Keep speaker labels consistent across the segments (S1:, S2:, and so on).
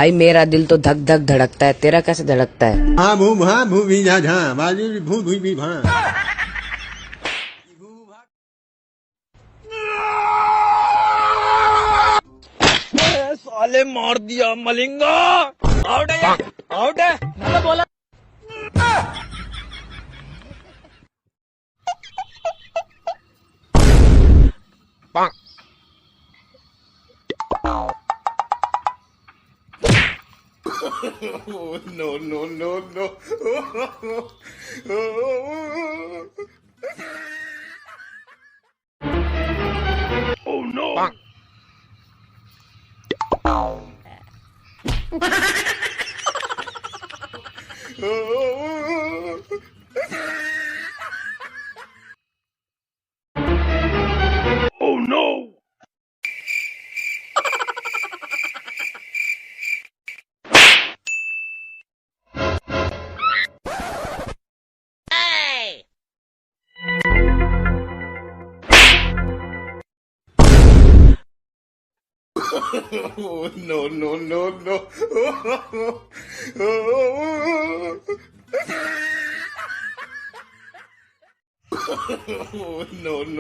S1: भाई मेरा दिल तो धक धक धड़कता है, तेरा कैसे धड़कता है?
S2: हाँ भू भी झा झा बाजू भू भू भी भा
S3: साले मार दिया मलिंगा। आउट है, आउट है। मैं बोला
S2: no no no no
S3: oh no। Oh no।
S2: no no no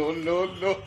S2: no no no no